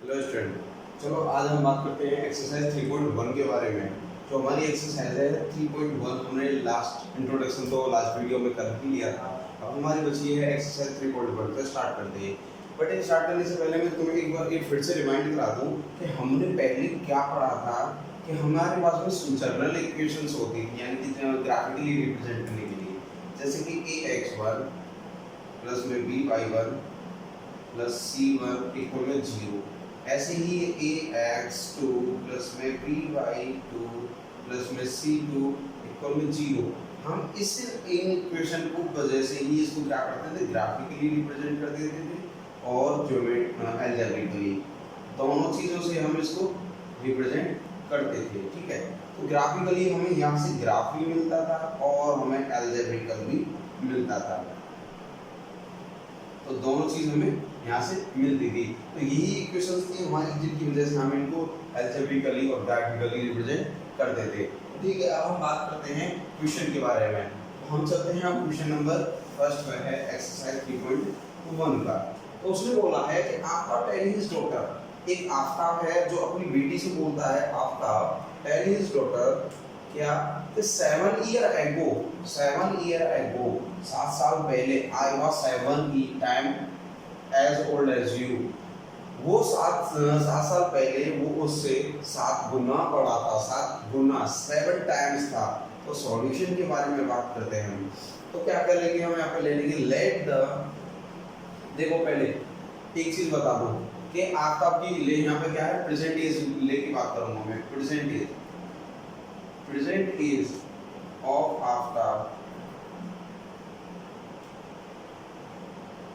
Hello student, चलो आज हम बात करते हैं एक्सरसाइज 3.1 के बारे में। जो हमारी एक्सरसाइज है 3.1, हमने लास्ट इंट्रोडक्शन तो लास्ट वीडियो में कर ही लिया था। अब हमारी बची है एक्सरसाइज 3.1, तो स्टार्ट करते हैं। बट ये स्टार्ट करने से पहले मैं तुम्हें एक बार ये फिर से रिमाइंड करा दूं कि हमने पहले क्या पढ़ा था कि हमारे पास में जनरल इक्वेशंस होती थी, यानी कि ग्राफिकली रिप्रेजेंट करने के लिए, जैसे कि ax1 प्लस में by1 प्लस c1 इक्वल में 0। ऐसे ही ax2 प्लस में by2 प्लस में c2 इक्वल में 0। हम इस इन इक्वेशन को वजह से ही इसको क्या करते थे, ग्राफिकली रिप्रेजेंट कर देते थे और अलजेब्रिकली, दोनों चीज़ों से हम इसको रिप्रेजेंट करते थे। ठीक है, तो ग्राफिकली हमें यहाँ से ग्राफ भी मिलता था और हमें अलजेब्रिकल भी मिलता था, तो दोनों चीज हमें यहाँ से मिलती थी। तो यही इक्वेशंस थी हमारी, जिनकी वजह से हम इनको अलजेब्रिकली और ग्राफिकली रिप्रेजेंट करते थे। ठीक है, अब हम बात करते हैं क्वेश्चन के बारे में। तो हम चलते हैं अब क्वेश्चन नंबर फर्स्ट में है एक्सरसाइज 3.1 का। तो उसने बोला है कि आपका टेल हिज डॉटर, एक आफ्ताब है जो अपनी बेटी से बोलता है, आफ्ताब टेल हिज डॉटर क्या कि 7 ईयर एगो 7 साल पहले, I was 7 time as old as you, वो 7 साल पहले वो उससे 7 गुना बड़ा था, 7 गुना 7 टाइम्स था। तो सॉल्यूशन के बारे में बात करते हैं हम। तो क्या कर लेंगे हम यहाँ पे ले लेंगे लेट द, देखो पहले एक चीज बता दूं कि आफ्ताब की ले यहाँ पे क्या है, प्रेजेंट एज लेके बात करूंगा मैं। Present age of Aftab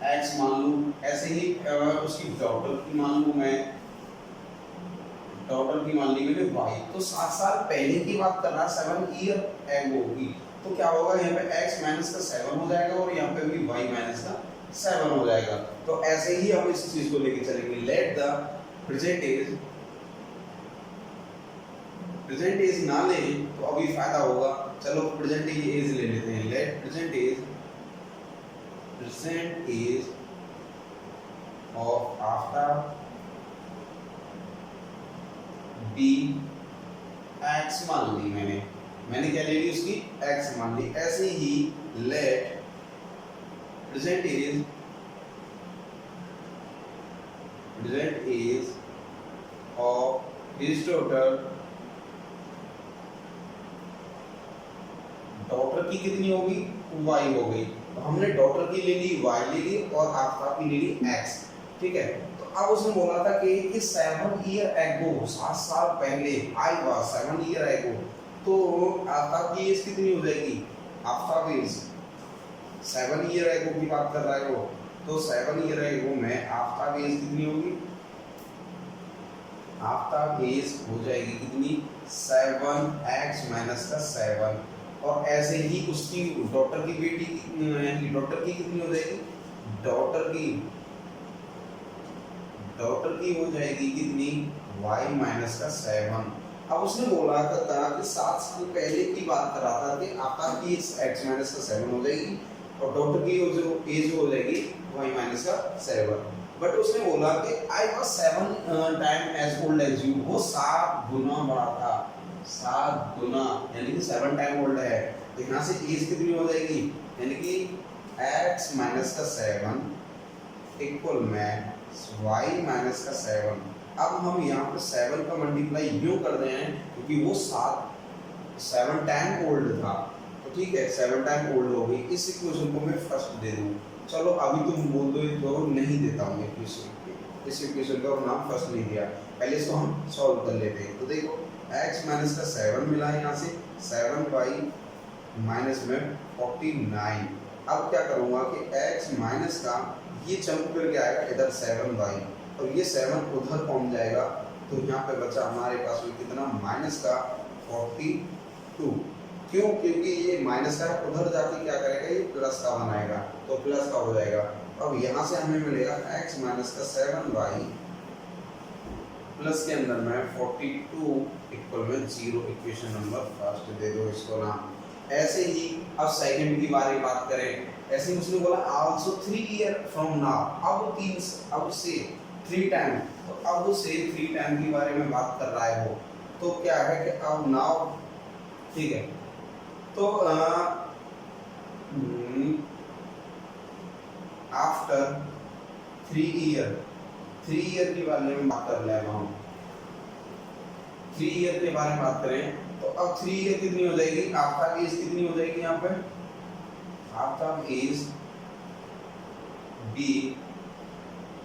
x मान लूं, ऐसे ही उसकी डॉटर की मान लूं मैं, डॉटर की मान ली मैंने y। तो 7 साल पहले की बात कर रहा है, 7 ईयर एगो की। तो क्या होगा, यहाँ पे x माइनस का 7 हो जाएगा और यहाँ पे भी y माइनस का 7 हो जाएगा। तो ऐसे ही हम इस चीज को लेके चलेंगे। लेट द प्रेजेंट एज ना ले तो अभी फायदा होगा, चलो प्रेजेंट एज ले लेते हैं। Let present age of Aftab be x मान ली मैंने क्या ले ली, उसकी x मान ली। ऐसे ही let present age of his daughter की कितनी होगी, y हो गई। तो हमने डॉटर की ले ली, y ले ली और आफ्ताब की ले ली x। ठीक है, तो अब उसने बोला था कि 7 ईयर एगो 7 साल पहले, आई वाज 7 ईयर एगो, तो आफ्ताब की एज कितनी हो जाएगी, आफ्ताब एज 7 ईयर एगो की बात कर रहा है वो, तो 7 ईयर एगो में आफ्ताब एज कितनी होगी, आफ्ताब एज हो जाएगी कितनी, 7x माइनस का 7। और ऐसे ही उसकी डॉटर की बेटी डॉटर की कितनी हो जाएगी, डॉटर की हो जाएगी कितनी, y माइनस का 7। अब उसने बोला था कि 7 साल पहले की बात कर रहा था कि आफ्ताब की x माइनस का 7 हो जाएगी और डॉटर की जो एज हो जाएगी y माइनस का 7। बट उसने बोला कि I was 7 time as old as you, वो 7 गुना बड़ा था, 7 गुना, यानी कि 7 टाइम ओल्ड है। तो यहाँ से एज कितनी हो जाएगी, यानी कि x माइनस का 7 इक्वल में y माइनस का 7। अब हम यहाँ पर 7 का मल्टीप्लाई यूँ कर रहे हैं क्योंकि वो 7 टाइम ओल्ड था। तो ठीक है, 7 टाइम ओल्ड हो गई। इस इक्वेशन को मैं फर्स्ट दे दूँ, चलो अभी तुम बोल दो तो नहीं देता हूँ इस इक्वेशन का नाम फर्स्ट नहीं दिया, पहले इसको हम सॉल्व कर लेते हैं। तो देखो x माइनस का 7 मिला है, यहाँ से 7 माइनस में 49। अब क्या करूँगा कि x माइनस का ये जंप करके आएगा इधर 7 और ये 7 उधर पहुँच जाएगा, तो यहाँ पे बचा हमारे पास में कितना, माइनस का 42। क्यों, क्योंकि ये माइनस का उधर जाके क्या करेगा, ये प्लस का बनाएगा, तो प्लस का हो जाएगा। अब यहाँ से हमें मिलेगा x माइनस का 7y प्लस के अंदर में 42 इक्वल में 0। इक्वेशन नंबर फर्स्ट दे दो इसको नाम। ऐसे ही अब सेकंड की बारे में बात करें, ऐसे उसने बोला आल्सो 3 ईयर फ्रॉम नाउ, अब से 3 टाइम तो अब उसे 3 टाइम के बारे में बात कर रहा है वो, तो क्या है कि अब नाउ, ठीक है, तो आफ्टर 3 ईयर के बारे में बात कर रहे हैं हम। 3 ईयर के बारे में बात करें तो अब 3 ईयर कितनी हो जाएगी, आफ्टर एज कितनी हो जाएगी यहाँ पे, आफ्टर एज बी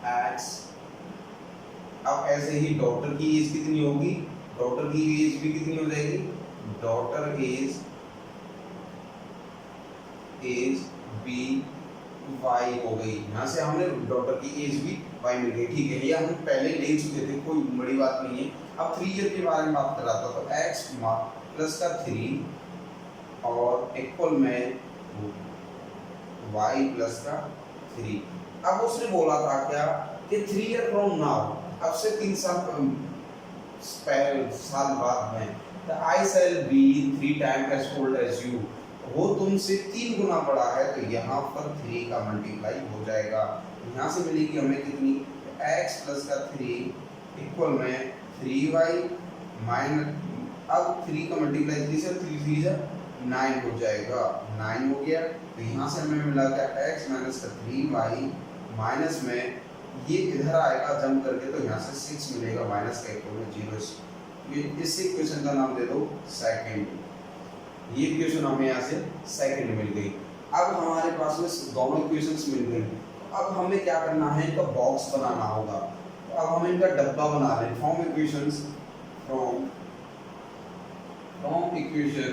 एक्स। अब ऐसे ही डॉटर की एज कितनी होगी, डॉटर की एज भी कितनी हो जाएगी, डॉटर एज बी वाई हो गई। यहाँ से हमने डॉटर की एज भी वाई मिल गई, ठीक है, ये हम पहले ले चुके थे, कोई बड़ी बात नहीं है। अब 3 ईयर के बारे में बात कर रहा था, तो एक्स प्लस का 3 और इक्वल में वाई प्लस का 3। अब उसने बोला था क्या कि 3 ईयर फ्रॉम नाउ, अब से 3 साल बाद में, I shall be 3 time as old as you, वो तुमसे 3 गुना बड़ा है, तो यहाँ पर 3 का मल्टीप्लाई हो जाएगा। यहाँ से मिलेगी हमें कितनी, x प्लस का 3 इक्वल में 3y माइनस, अब 3 का मल्टीप्लाई 3 से 3 से 9 हो जाएगा, 9 हो गया। तो यहाँ से हमें मिला क्या, x माइनस का 3y माइनस में ये इधर आएगा जम करके, तो यहाँ से 6 मिलेगा, माइनस का इक्वल में 0। ये इस इक्वेशन का नाम दे दो सेकंड। ये इक्वेशन हमें यहाँ से सेकंड मिल गई। अब हमारे पास में दोनों इक्वेशंस मिल गई, अब हमें क्या करना है, इनका बॉक्स बनाना होगा। तो अब हमें इनका डब्बा बना लें, from equations, from equation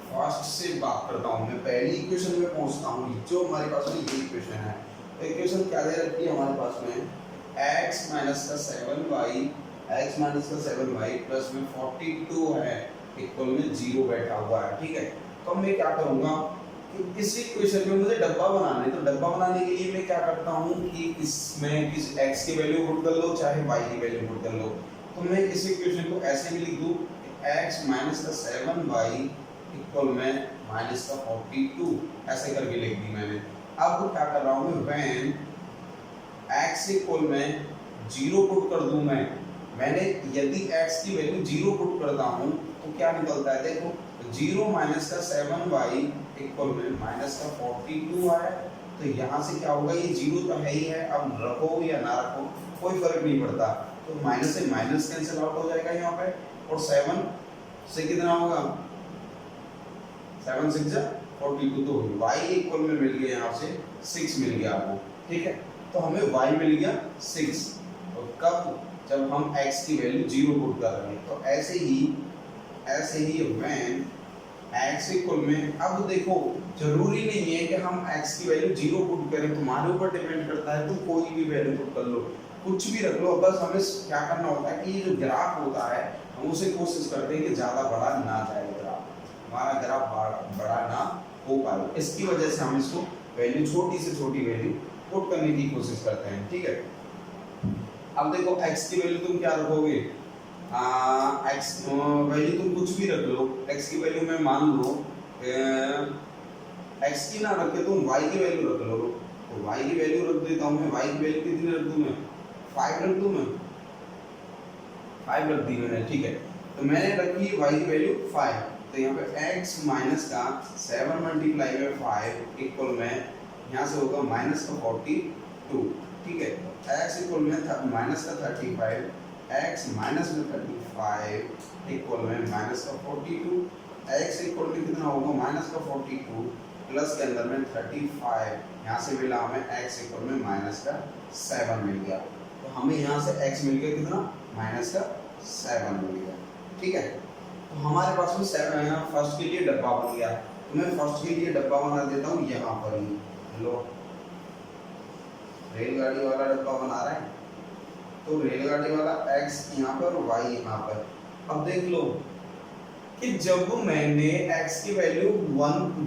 first से बात करता हूँ मैं, पहली इक्वेशन में पहुँचता हूँ, जो हमारे पास में ये इक्वेशन है। तो इक्वेशन क्या दे रखी है हमारे पास में, x माइनस का 7y प्लस में 42 है, इक्वल में 0 बैठा हुआ है, ठीक है। तो मैं क्या करूंगा कि इस इक्वेशन में मुझे डब्बा बनाना है, तो डब्बा बनाने के लिए मैं क्या करता हूँ कि इसमें किस x की वैल्यू पुट कर लो चाहे y की वैल्यू पुट कर लो। तो मैं इस इक्वेशन को ऐसे भी लिख दूँ, x माइनस का 7y इक्वल में माइनस का 42, ऐसे करके लिख दी मैंने। अब क्या कर रहा हूँ मैं, व्हेन x इक्वल में 0 पुट कर दूँ मैंने यदि x की वैल्यू 0 पुट करता हूँ तो क्या निकलता है, देखो 0 माइनस का 7y इक्वल में माइनस का 42 है। तो यहाँ से क्या होगा, ये 0 तो है ही है, अब रखो या ना रखो कोई फर्क नहीं पड़ता, तो माइनस से माइनस कैंसिल आउट हो जाएगा यहाँ पे, और 7 से कितना होगा, 7 6 42, तो y इक्वल में मिल गया यहाँ से 6 मिल गया आपको, ठीक है। तो हमें y मिल गया 6, और कब, जब हम x की वैल्यू 0 पुट कर रहे हैं। तो ऐसे ही व्हेन x इक्वल में, अब देखो जरूरी नहीं है कि हम x की वैल्यू 0 पुट करें, तुम्हारे ऊपर डिपेंड करता है, तुम कोई भी वैल्यू पुट कर लो, कुछ भी रख लो, बस हमें क्या करना होता है कि ये जो ग्राफ होता है हम उसे कोशिश करते हैं कि ज़्यादा बड़ा ना जाए ग्राफ, हमारा ग्राफ बड़ा ना हो पाए, इसकी वजह से हम इसको वैल्यू छोटी से छोटी वैल्यू पुट करने की कोशिश करते हैं, ठीक है। अब देखो x की वैल्यू तुम क्या रखोगे, x वैल्यू तुम कुछ भी रख लो, x की वैल्यू मैं मान लो x की ना रखे तुम y की वैल्यू रख लो, तो y की वैल्यू रख देता हूँ मैं, y की वैल्यू कितनी रख दूँ मैं, 5 रख दूँ मैं, 5 रख दी मैंने, ठीक है। तो मैंने रखी y की वैल्यू 5, तो यहाँ पे x माइनस का 7 मल्टीप्लाई में 5 इक्वल में यहाँ से होगा माइनस का 42, ठीक है। x इक्वल में माइनस का 35, x माइनस में 35 इक्वल में माइनस का 42, x इक्वल में कितना होगा, माइनस का 42 प्लस के अंदर में 35, यहाँ से मिला हमें x इक्वल में माइनस का 7 मिल गया। तो हमें यहाँ से x मिल गया कितना, माइनस का 7 मिल गया, ठीक है। तो हमारे पास में 7 यहाँ फर्स्ट के लिए डब्बा बन गया, तो मैं फर्स्ट के लिए डब्बा बना देता हूँ यहाँ पर ही, लो रेलगाड़ी वाला डब्बा बना रहे हैं, तो रेलगाड़ी वाला x यहाँ पर y यहाँ पर। अब देख लो कि जब मैंने x की वैल्यू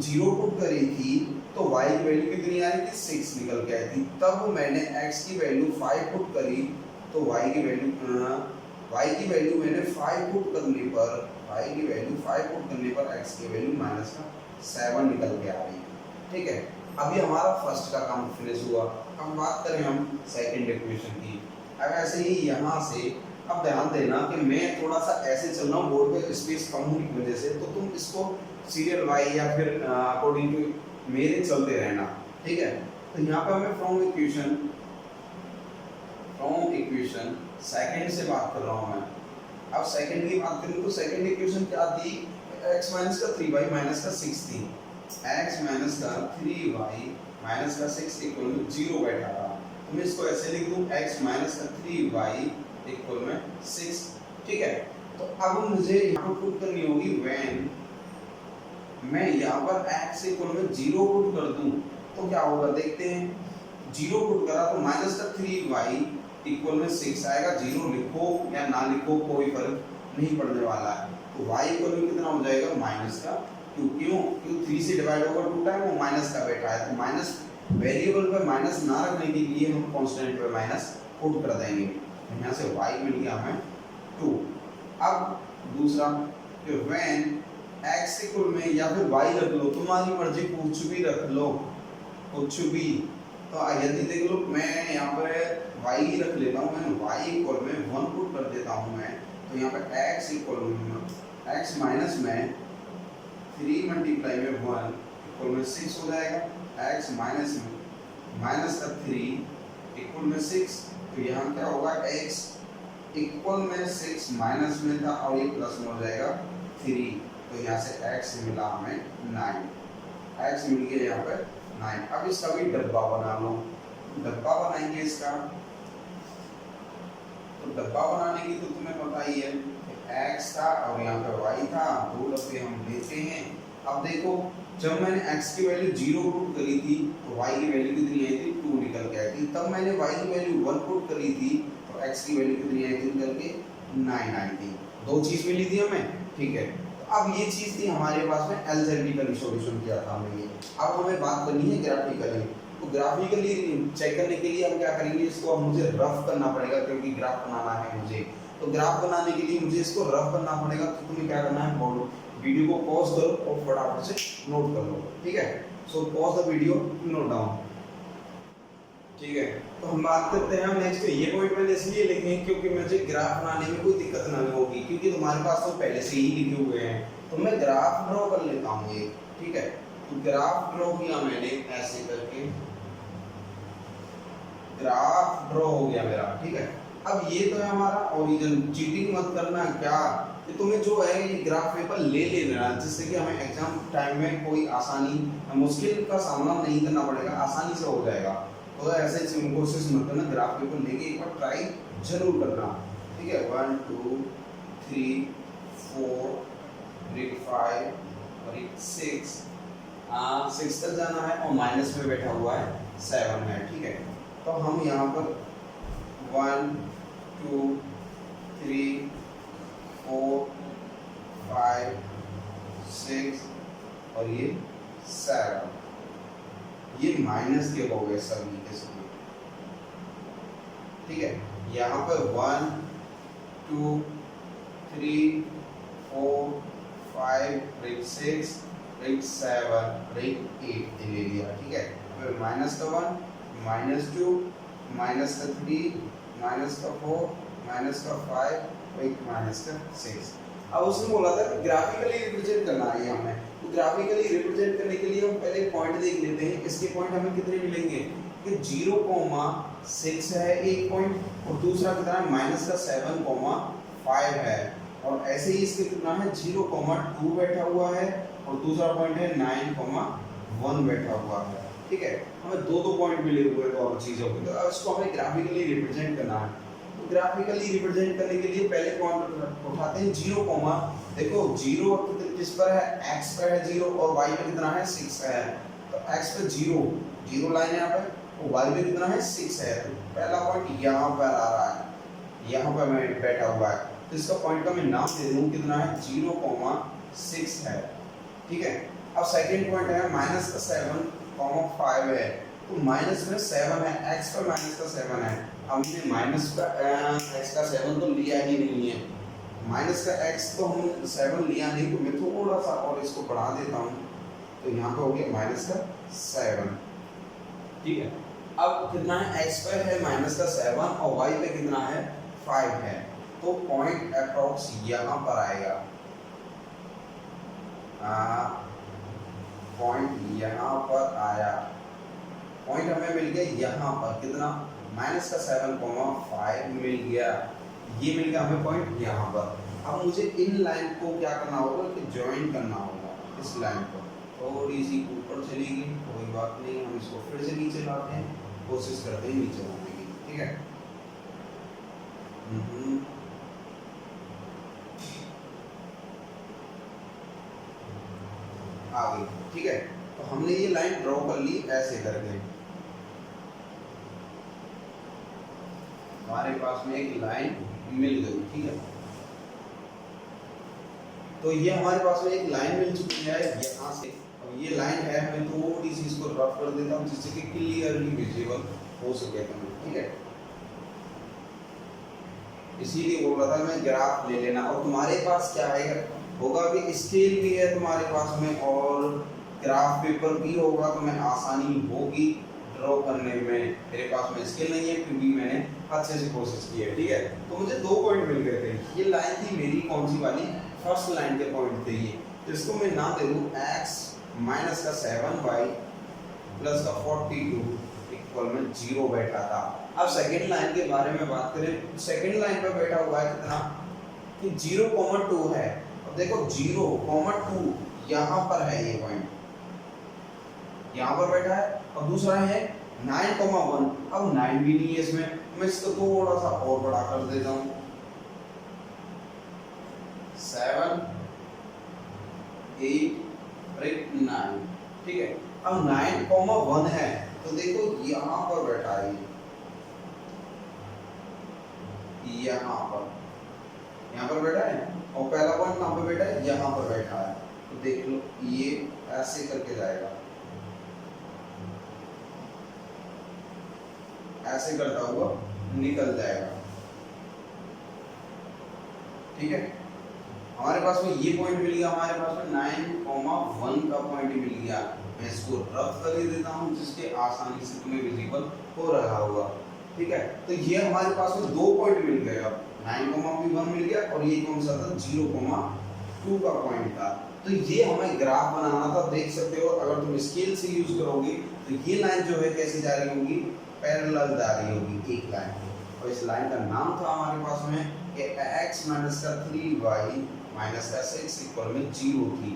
0 पुट करी थी तो y की वैल्यू कितनी आई थी, 6 निकल के आई थी। तब मैंने x की वैल्यू 5 पुट करी तो y की वैल्यू मैंने 5 पुट करने पर x की वैल्यू माइनस का 7 निकल के आ रही है, ठीक है। अभी हमारा फर्स्ट का काम फिनिश हुआ। अब बात करें हम सेकंड इक्वेशन की, अब ऐसे ही यहाँ से, अब ध्यान देना कि मैं थोड़ा सा ऐसे चल रहा हूँ, बोर्ड पे स्पेस कम होने की वजह से, तो तुम इसको सीरियल वाई या फिर अकॉर्डिंग टू मेरे चलते रहना, ठीक है। तो यहाँ पे हमें फ्रॉम इक्वेशन सेकंड से बात कर रहा हूँ मैं। अब सेकंड की बात करूँ तो सेकंड इक्वेशन क्या थी, x माइनस का 3y माइनस का 6 थी। x माइनस का 3y माइनस का 6 इक्वल में 0 बैठा था, तो मैं इसको ऐसे लिख दूँ x माइनस का 3y इक्वल में 6, ठीक है। तो अब मुझे यहाँ पर पुट करनी होगी व्हेन मैं यहाँ पर x इक्वल में 0 पुट कर दूँ तो क्या होगा देखते हैं। 0 पुट करा तो माइनस का 3y इक्वल में 6 आएगा। 0 लिखो या ना लिखो कोई फर्क नहीं पड़ने वाला है। तो y इक्वल में कितना हो जाएगा माइनस का 2, क्यों 3 से डिवाइड होगा 2 टाइम, वो माइनस का बैठा है, तो माइनस वेरिएबल पे माइनस ना रखने के लिए हम कांस्टेंट पे माइनस पुट कर देंगे। यहाँ से y मिल गया हमें 2। अब दूसरा व्हेन x इक्वल में या फिर y रख लो, तुम्हारी मर्जी, कुछ भी रख लो, कुछ भी। तो यदि देख लो मैं यहाँ पर y रख लेता हूँ, मैं y इक्वल में 1 पुट कर देता हूँ मैं, तो यहाँ पर x इक्वल में x माइनस में 3 मल्टीप्लाई में 1 इक्वल में 6 हो जाएगा। x माइनस में माइनस का 3 इक्वल में 6, तो यहाँ क्या होगा x इक्वल में 6 माइनस में था और ये प्लस में हो जाएगा 3, तो यहाँ से x मिला हमें 9, x मिल गया यहाँ पर 9। अब इसका भी डब्बा बना लो, डब्बा बनाएंगे इसका। तो डब्बा बनाने की तो तुम्हें पता ही है, x था और यहाँ पर y था, 2 डब्बे हम लेते हैं। अब देखो जब मैंने x की वैल्यू 0 पुट करी थी तो y की वैल्यू कितनी आई थी 2 निकल के आई थी। तब मैंने y की वैल्यू 1 पुट करी थी तो x की वैल्यू कितनी आई थी निकल के 9 आई थी। 2 चीज मिली थी हमें, ठीक है। अब ये चीज थी हमारे पास में अलजेब्रिकली सॉल्यूशन किया था हमने ये। अब हमें बात करनी है ग्राफिकली। तो ग्राफिकली चेक करने के लिए हम क्या करेंगे, इसको अब मुझे रफ करना पड़ेगा क्योंकि ग्राफ बनाना है मुझे। तो ग्राफ बनाने के लिए मुझे इसको रफ करना पड़ेगा। तो तुम्हें क्या करना है, वीडियो को पॉज करो और फटाफट से नोट कर लो, ठीक है। सो pause the video, note down, ठीक है। तो हम बात करते हैं नेक्स्ट। ये पॉइंट मैंने इसलिए लिखे हैं क्योंकि मुझे ग्राफ बनाने में कोई दिक्कत ना होगी, क्योंकि तुम्हारे पास तो पहले से ही लिखे हुए हैं। तो मैं ग्राफ ड्रॉ कर लेता हूँ ये, ठीक है। तो ग्राफ ड्रॉ किया मैंने ऐसे करके, ग्राफ ड्रॉ हो गया मेरा, ठीक है। अब ये तो है हमारा ओरिजिन। चीटिंग मत करना क्या, कि तुम्हें जो है ये ग्राफ पेपर ले लेना, जिससे कि हमें एग्जाम टाइम में कोई आसानी मुश्किल का सामना नहीं करना पड़ेगा, आसानी से हो जाएगा। तो ऐसे कोशिश मत करना, ग्राफ पेपर लेके एक बार ट्राई जरूर करना, ठीक है। 1 2 3 4 5 और 6, 6 तक जाना है और माइनस में बैठा हुआ है 7 है, ठीक है। तो हम यहाँ पर 1 2 3 4 5 6 और ये 7, ये माइनस के हो गए सभी के सभी, ठीक है। यहाँ पर 1 2 3 4 5 6 7 8 ले लिया, ठीक है। अब माइनस का 1 माइनस 2 माइनस का 3 माइनस का 4 माइनस का 5 और माइनस का 6। अब उसने बोला था कि ग्राफिकली रिप्रेजेंट करना है हमें। तो ग्राफिकली रिप्रेजेंट करने के लिए हम पहले पॉइंट देख लेते हैं। इसके पॉइंट हमें कितने मिलेंगे कि 0,6 है एक पॉइंट, और दूसरा कितना है माइनस का 7,5 है, और ऐसे ही इसके कितना है 0,2 बैठा हुआ है, और दूसरा पॉइंट है 9,1 बैठा हुआ है, ठीक है। हमें दो पॉइंट मिले हुए दोनों चीजों के, तो इसको हमें ग्राफिकली रिप्रेजेंट करना है। तो ग्राफिकली रिप्रेजेंट करने के लिए पहले पॉइंट उठाते हैं 0, देखो 0 किस पर है, x पर है 0 और y पे कितना है 6 है। तो x पे 0 लाइन है यहाँ पे, और y पे कितना है 6 है। तो पहला पॉइंट यहाँ पर आ रहा है, यहाँ पर मैं बैठा हुआ है, तो इसका पॉइंट का मैं नाम दे दूँ कितना है 0,6 है, ठीक है। अब सेकंड पॉइंट है माइनस का 7,5 है, तो माइनस में 7 है, x पर माइनस का 7 है। हमने माइनस का x का 7 तो लिया ही नहीं है, माइनस का x तो हम 7 लिया नहीं, तो मैं थोड़ा सा और इसको बढ़ा देता हूँ, तो यहाँ पे हो गया माइनस का 7, ठीक है। अब कितना है, x पे है माइनस का 7 और y पे कितना है 5 है, तो पॉइंट अप्रॉक्स यहाँ पर आएगा, पॉइंट यहाँ पर आया, पॉइंट हमें मिल गया यहाँ पर कितना माइनस का 7,5 मिल गया, ये मिल गया हमें पॉइंट यहाँ पर। अब मुझे इन लाइन को क्या करना होगा कि ज्वाइन करना होगा, इस लाइन को थोड़ी सी ऊपर चलेगी, कोई बात नहीं, हम इसको फिर से नीचे लाते हैं, कोशिश करते हैं नीचे लाने की, ठीक है। आ गई, ठीक है। तो हमने ये लाइन ड्रॉ कर ली ऐसे करके, हमारे पास में एक लाइन मिल गई, ठीक है। तो ये हमारे पास में एक लाइन मिल चुकी है यहाँ से, अब ये लाइन है, मैं थोड़ी सी इसको रफ कर देता हूँ जिससे कि क्लियरली विजिबल हो सके तुम्हें, ठीक है। इसीलिए बोल रहा था मैं ग्राफ ले लेना, और तुम्हारे पास क्या है होगा कि स्केल भी है तुम्हारे पास में और ग्राफ पेपर भी होगा, तो मैं आसानी होगी ड्रॉ करने में। मेरे पास में स्केल नहीं है क्योंकि मैंने अच्छे से कोशिश की है, ठीक है। तो मुझे 2 पॉइंट मिल गए थे, ये लाइन थी मेरी कौन सी वाली, फर्स्ट लाइन के पॉइंट थे ये, तो इसको मैं नाम दे दूं x माइनस का 7y प्लस का 42 इक्वल में 0 बैठा था। अब सेकंड लाइन के बारे में बात करें, सेकंड लाइन पे बैठा हुआ है कितना कि 0,2 है। अब देखो 0,2 यहाँ पर है, ये पॉइंट यहाँ पर बैठा है, और दूसरा है 9,1, अब 9 भी नहीं है इसमें, मैं इसको थोड़ा सा और बड़ा कर देता हूँ, 7 8 9, ठीक है। अब 9,1 है, तो देखो यहाँ पर बैठा है, यहाँ पर बैठा है, और पहला पॉइंट कहाँ पे बैठा है, यहाँ पर बैठा है, तो देख लो ये ऐसे करके जाएगा, ऐसे करता हुआ निकल जाएगा, ठीक है। हमारे पास में ये पॉइंट मिल गया, हमारे पास में 9,1 का पॉइंट मिल गया। मैं इसको रफ कर देता हूँ जिसके आसानी से तुम्हें विजिबल हो रहा होगा, ठीक है। तो ये हमारे पास में 2 पॉइंट मिल गए, अब 9,1 मिल गया, और ये कौन सा था 0,2 का पॉइंट था। तो ये हमें ग्राफ बनाना था, देख सकते हो अगर तुम स्केल से यूज करोगे तो ये लाइन जो है कैसी जा रही होगी, पैरेलल जा रही होगी एक लाइन, और इस लाइन का नाम था हमारे पास में कि x माइनस का 3y माइनस का 6 इक्वल में 0 थी,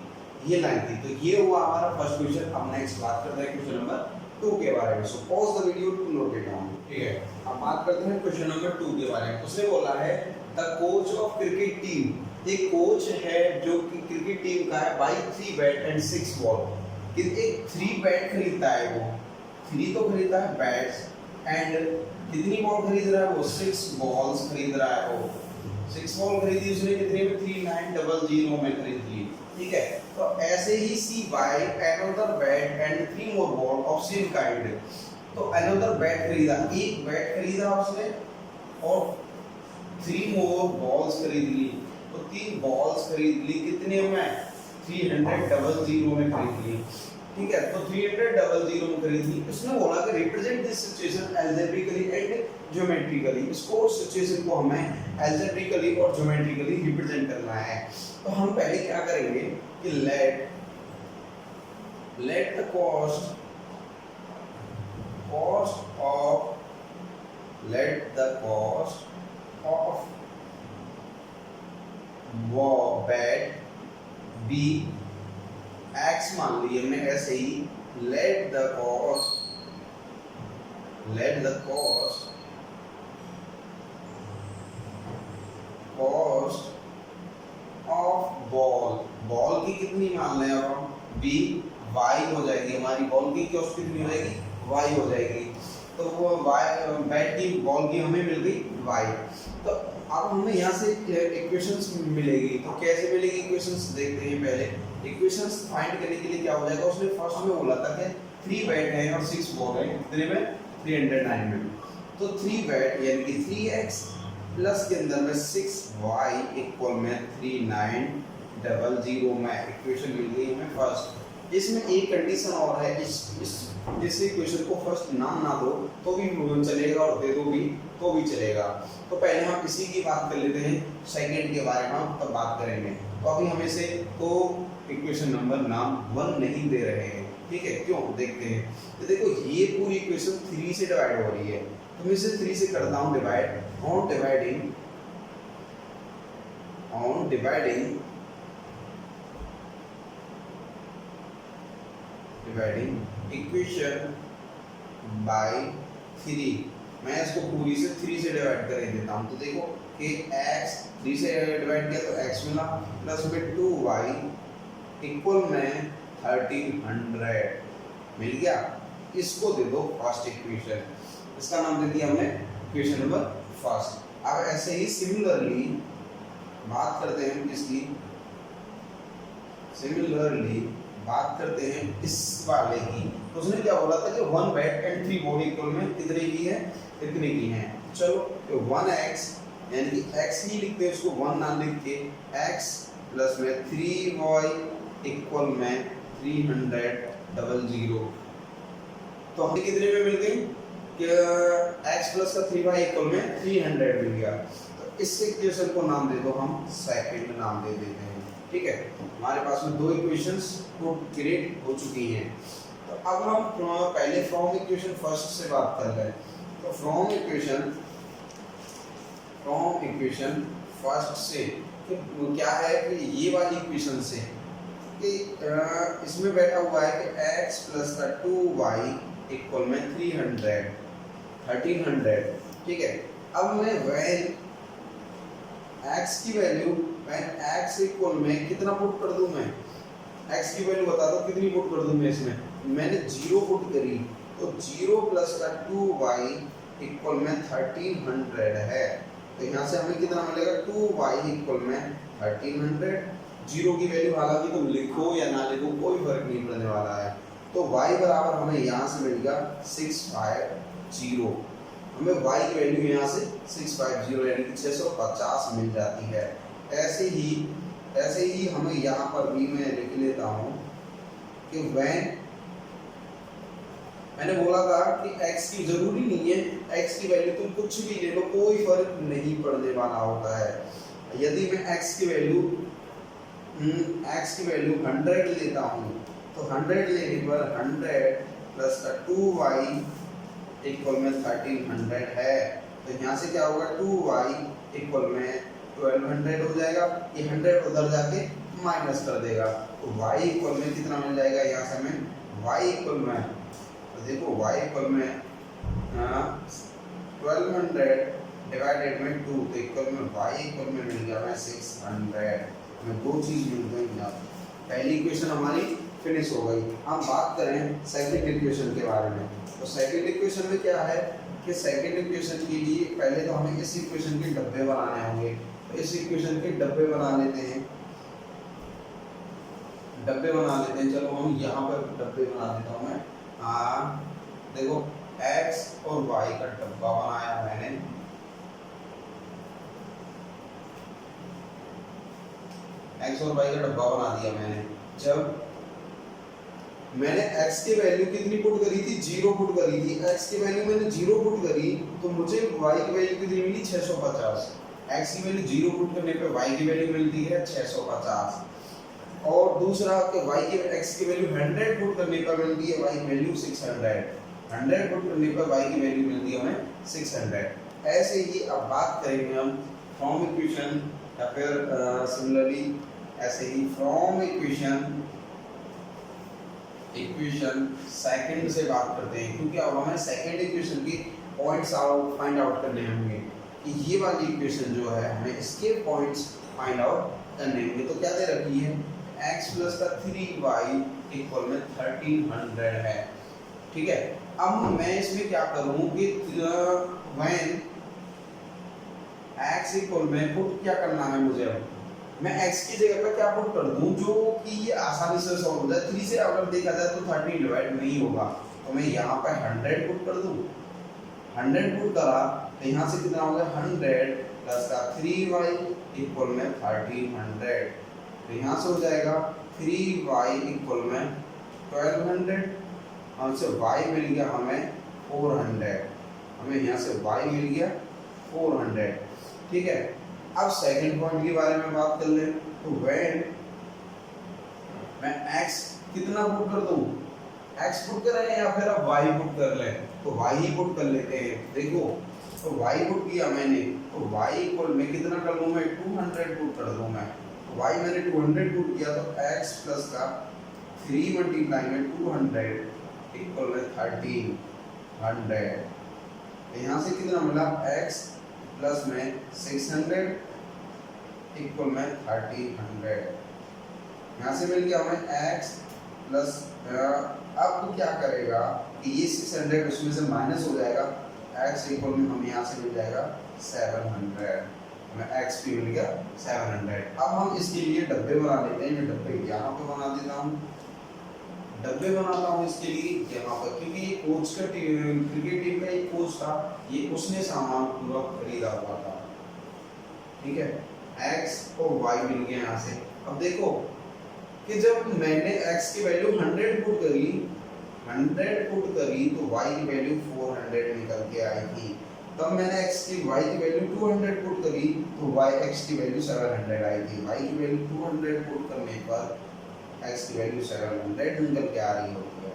ये लाइन थी। तो ये हुआ हमारा फर्स्ट क्वेश्चन। अब नेक्स्ट बात करते हैं क्वेश्चन नंबर 2 के बारे में। So pause the video to note it down, ठीक है। अब बात करते हैं क्वेश्चन नंबर 2 के बारे में। उसने बोला है the coach of cricket team, एक कोच है जो कि क्रिकेट टीम का है, बाई 3 बैट एंड 6 बॉल, कि एक 3 बैट खरीदता है, वो 3 तो खरीदता है बैट्स, एंड कितनी बॉल खरीद रहा है वो 6 बॉल्स खरीद रहा है, वो 6 बॉल खरीदी उसने कितने में 3900 में खरीद ली, ठीक है। तो ऐसे ही C buy another bat and 3 more ball of same kind, तो अनदर बैट खरीदा, एक बैट खरीदा उसने और 3 मोर बॉल्स खरीद ली, तो 3 बॉल्स खरीद ली कितने में 300 में खरीद ली, ठीक है। तो 300 में खरीद ली। उसने बोला कि represent this situation algebraically and geometrically, इसको सिचुएशन को हमें अलजेब्रिकली और ज्योमेट्रिकली रिप्रेजेंट करना है। तो हम पहले क्या करेंगे कि let the cost of bat be x मान ली हमने, ऐसे ही let the cost of ball की कितनी मान लें अब हम, b y हो जाएगी, हमारी बॉल की कॉस्ट कितनी हो जाएगी, y हो जाएगी। तो वो बैट की बॉल की हमें मिल गई y। तो अब हमें यहाँ से इक्वेशंस मिलेगी, तो कैसे मिलेगी इक्वेशंस देखते हैं। पहले इक्वेशंस फाइंड करने के लिए क्या हो जाएगा, उसने फर्स्ट में बोला था कि 3 बैट है और 6 बॉल है, कितने में 309 में, तो 3 बैट यानी कि 3x प्लस के अंदर में 6y इक्वल में 3900 में इक्वेशन मिल गई हमें फर्स्ट। इसमें एक कंडीशन और है, इस इक्वेशन को फर्स्ट नाम ना दो तो भी चलेगा और दे दो भी तो भी चलेगा। तो पहले हम इसी की बात कर लेते हैं, सेकंड के बारे में हम तब बात करेंगे। तो अभी हम इसे तो इक्वेशन नंबर नाम 1 नहीं दे रहे हैं, ठीक है, क्यों देखते हैं। तो देखो ये पूरी इक्वेशन 3 से डिवाइड हो रही है, तो मैं इसे 3 से करता हूँ divide, on dividing equation by 3। मैं इसको पूरी से 3 से डिवाइड कर देता हूँ। तो देखो कि x 3 से डिवाइड किया तो x मिला, प्लस में 2y इक्वल में 1300 मिल गया। इसको दे दो फर्स्ट इक्वेशन, इसका नाम दे दिया हमने इक्वेशन नंबर फर्स्ट। अब ऐसे ही सिमिलरली बात करते हैं इसकी, बात करते हैं इस वाले की। तो उसने क्या बोला था कि 1 बैट एंड 3 बॉडी इक्वल में कितने की है, इतने की है। चलो तो 1x यानी कि x ही लिखते हैं, उसको 1 ना लिख के x प्लस में 3y इक्वल में 300। तो हमें कितने में मिल गई कि x प्लस का 3y इक्वल में 300 मिल गया। तो इस इक्वेशन को नाम दे दो, हम सेकंड नाम दे देते हैं, ठीक है। हमारे पास में 2 इक्वेशंस को क्रिएट हो चुकी हैं। तो अब हम पहले फ्रॉम इक्वेशन फर्स्ट से बात कर रहे हैं। तो फ्रॉम इक्वेशन फर्स्ट से तो क्या है कि ये वाली इक्वेशन से कि इसमें बैठा हुआ है कि x प्लस का 2y इक्वल में 1300, ठीक है। अब मैं when x की वैल्यू x इक्वल में कितना पुट कर दूं, मैं x की वैल्यू बता दो कितनी पुट कर दूं मैं इसमें। मैंने 0 पुट करी, तो 0 प्लस का 2y इक्वल में 1300 है। तो यहाँ से हमें कितना मिलेगा, 2y इक्वल में 1300। 0 की वैल्यू हालांकि तुम लिखो या ना लिखो कोई फर्क नहीं पड़ने वाला है। तो y बराबर हमें यहाँ से मिलेगा 650। हमें y की वैल्यू यहाँ से 650 यानी कि 650 मिल जाती है। ऐसे ही हमें यहाँ पर भी मैं लिख लेता हूँ कि when मैंने बोला था कि x की जरूरी नहीं है, x की वैल्यू तुम कुछ भी ले लो कोई फर्क नहीं पड़ने वाला होता है। यदि मैं x की वैल्यू 100 लेता हूँ तो 100 लेने पर 100 प्लस का 2y इक्वल में 1300 है। तो यहाँ से क्या होगा, 2y इक्वल में 1200 हो जाएगा। ये 100 उधर जाके माइनस कर देगा, तो y इक्वल में कितना मिल जाएगा, यहाँ से हमें y इक्वल में, तो देखो y इक्वल में 1200 डिवाइडेड में 2, तो इक्वल में y इक्वल में मिल गया हमें 600। हमें 2 चीज मिल गई यहाँ। पहली इक्वेशन हमारी फिनिश हो गई। हम बात करें सेकंड इक्वेशन के बारे में। तो सेकंड इक्वेशन में क्या है कि सेकंड इक्वेशन के लिए पहले तो हमें इस इक्वेशन के डब्बे बनाने होंगे। तो इस इक्वेशन के डब्बे बना लेते हैं, चलो हम यहाँ पर डब्बे बना देता हूँ मैं। देखो x और y का डब्बा बनाया मैंने, x और y का डब्बा बना दिया मैंने। जब मैंने x की वैल्यू कितनी पुट करी थी, 0 पुट करी थी। x की वैल्यू मैंने 0 पुट करी तो मुझे y की वैल्यू कितनी मिली, 650। x की वैल्यू 0 पुट करने पे y की वैल्यू मिलती है 650। और दूसरा कि y की x की वैल्यू 100 पुट करने पर मिलती है y की वैल्यू 600। 100 पुट करने पर y की वैल्यू मिलती है हमें 600। ऐसे ही अब बात करेंगे हम फ्रॉम इक्वेशन या फिर सिमिलरली ऐसे ही फ्रॉम इक्वेशन सेकंड से बात करते हैं, क्योंकि अब हमें सेकंड इक्वेशन की पॉइंट्स फाइंड आउट करने होंगे कि ये वाली इक्वेशन जो है हमें इसके पॉइंट्स फाइंड आउट करने होंगे। तो क्या दे रखी है, x प्लस का 3y इक्वल में 1300 है, ठीक है। अब मैं इसमें क्या करूं कि when x इक्वल में पुट क्या करना है मुझे, अब मैं x की जगह पर क्या पुट कर दूं जो कि ये आसानी से सॉल्व हो जाए। 3 से अगर देखा जाए तो 13 डिवाइड नहीं होगा, तो मैं यहाँ पर 100 पुट कर दूं। 100 पुट करा तो यहाँ से कितना होगा, 100 प्लस का 3y इक्वल में 1300। तो यहाँ से हो जाएगा 3y इक्वल में 1200, हमसे y मिल गया हमें 400, हमें यहाँ से y मिल गया 400, ठीक है। अब सेकंड पॉइंट के बारे में बात कर लें, तो व्हेन मैं x कितना पुट कर दूं, x पुट करें या फिर अब y पुट कर लें, तो y ही पुट कर लेते हैं। देखो तो y पुट किया मैंने, तो y इक्वल में कितना कर दूं मैं, 200 पुट कर दूं मैं, तो y मैंने 200 पुट किया, तो x प्लस का 3 मल्टीप्लाई में 200 इक्वल में 1300, यहाँ से कितना मिला, x प्लस में 600 इक्वल में 1300, यहाँ से मिल गया हमें x प्लस, अब क्या करेगा कि ये 600 उसमें से माइनस हो जाएगा, x इक्वल में हमें यहाँ से मिल जाएगा 700, हमें x भी मिल गया 700। अब हम इसके लिए डब्बे बना लेते हैं, मैं डब्बे यहाँ पे बना देता हूँ, डब्बे बनाता हूँ इसके लिए यहाँ पर, क्योंकि ये कोच का क्रिकेट टीम का एक कोच था, ये उसने सामान पूरा खरीदा हुआ था, ठीक है। x और y मिल गया यहाँ से। अब देखो कि जब मैंने x की वैल्यू 100 पुट करी, 100 पुट करी तो y की वैल्यू 400 निकल के आई थी, तब मैंने y की वैल्यू 200 पुट करी तो x की वैल्यू 700 आई थी, y की वैल्यू 200 पुट करने पर x की वैल्यू 700 निकल के आ रही होती है।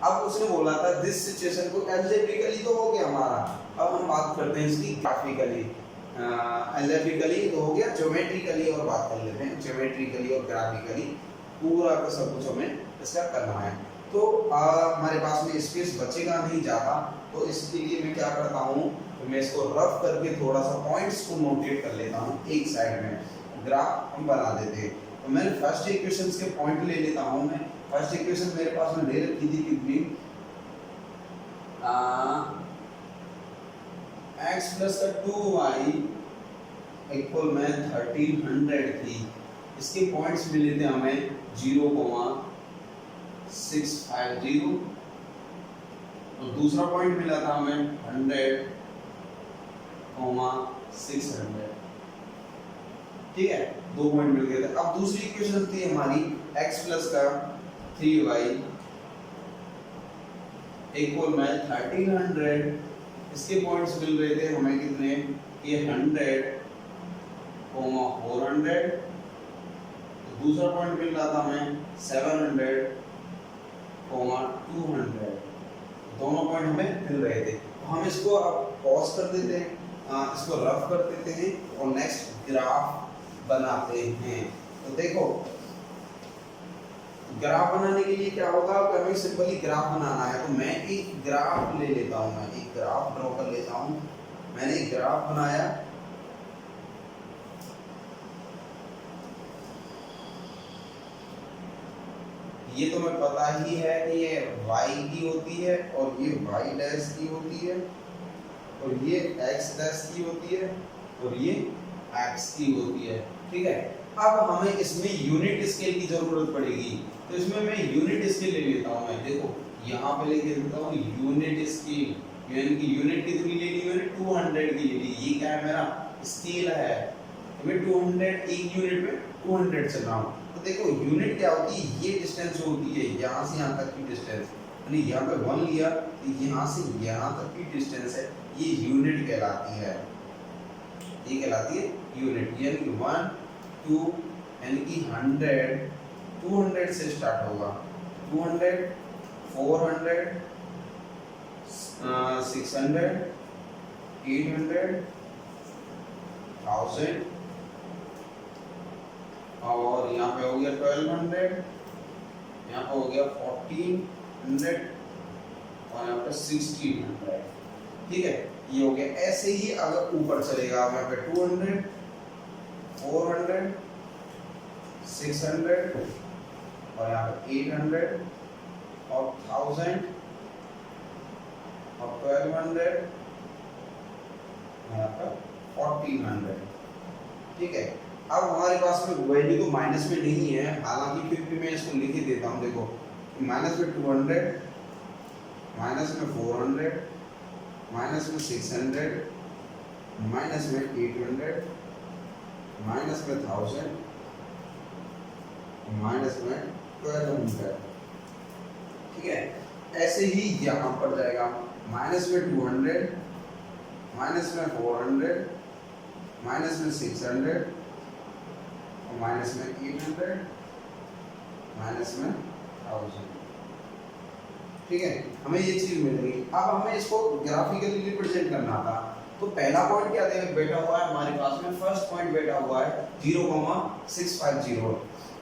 अब उसने बोला था दिस सिचुएशन को अलजेब्रिकली तो हो गया हमारा, अब हम बात करते हैं इसकी ग्राफिकली, अलजेब्रिकली तो हो गया, ज्योमेट्रिकली और बात कर लेते हैं, ज्योमेट्रिकली और ग्राफिकली पूरा का सब कुछ हमें इसका करना है। तो हमारे पास में स्पेस बचेगा नहीं ज़्यादा, तो इसके लिए मैं क्या करता हूँ, तो मैं इसको रफ करके थोड़ा सा पॉइंट्स को नोटेट कर लेता हूँ, एक साइड में ग्राफ हम बना देते हैं। तो मैंने फर्स्ट इक्वेशन के पॉइंट ले लेता हूँ, मैं फर्स्ट इक्वेशन मेरे पास में ले रखी थी कितनी, x प्लस का 2y इक्वल में 1300 थी, इसके पॉइंट्स मिले थे हमें 0,650 और दूसरा पॉइंट मिला था हमें 100,600, ठीक है, दो पॉइंट मिल गए थे। अब दूसरी इक्वेशन थी हमारी x प्लस का 3y इक्वल में 1300, इसके पॉइंट्स मिल रहे थे हमें कितने, ये 100, 400, दूसरा पॉइंट मिल रहा था हमें 700, 200, दोनों पॉइंट हमें मिल रहे थे। तो हम इसको अब पॉज कर देते हैं, इसको रफ कर देते हैं और नेक्स्ट ग्राफ बनाते हैं। तो देखो ग्राफ बनाने के लिए क्या होगा, हमें सिंपली ग्राफ बनाना है, तो मैं एक ग्राफ ले लेता हूँ, मैं एक ग्राफ ड्रॉ कर लेता हूँ। मैंने एक ग्राफ बनाया, ये तो मैं पता ही है कि ये y की होती है और ये y डैश की होती है और ये x डैश की होती है और ये x की होती है, ठीक है। अब हमें इसमें यूनिट स्केल की जरूरत पड़ेगी, तो इसमें मैं यूनिट स्केल ले लेता हूँ। मैं देखो यहाँ पे लेके देता हूँ यूनिट स्केल, यानी कि यूनिट कितनी ले ली मैंने, 200 की ले ली। ये क्या है, मेरा स्केल है, तो मैं 200 एक यूनिट में 200 चल रहा हूँ। तो देखो यूनिट क्या होती है, ये डिस्टेंस होती है यहाँ से यहाँ तक की डिस्टेंस, यानी यहाँ पे 1 लिया तो यहाँ से यहाँ तक की डिस्टेंस है, ये यूनिट कहलाती है, ये कहलाती है यूनिट। यानी कि 1 2 यानी कि 100, 200 से स्टार्ट होगा, 200, 400, 600, 800, 1000 और यहाँ पे हो गया 1200, यहाँ पे हो गया 1400 और यहाँ पे 1600, ठीक है, ये हो गया। ऐसे ही अगर ऊपर चलेगा, यहाँ पे 200, 400, 600 और यहाँ पे 800 और 1000 और 1200 यहाँ पे 1400, ठीक है। अब हमारे पास में वैल्यू तो माइनस में नहीं है, हालांकि फिर भी मैं इसको लिख ही देता हूँ। देखो माइनस में 200, माइनस में 400, माइनस में 600, माइनस में 800, माइनस में 1000, माइनस में 1200, ठीक है। ऐसे ही यहाँ पर जाएगा माइनस में 200, माइनस में 400, माइनस में 600 और माइनस में 800, माइनस में 1000। ठीक है, हमें ये चीज मिल गई। अब हमें इसको ग्राफिकली रिप्रेजेंट करना था। तो पहला पॉइंट क्या बैठा हुआ है हमारे पास में, फर्स्ट पॉइंट बैठा हुआ है 0,650।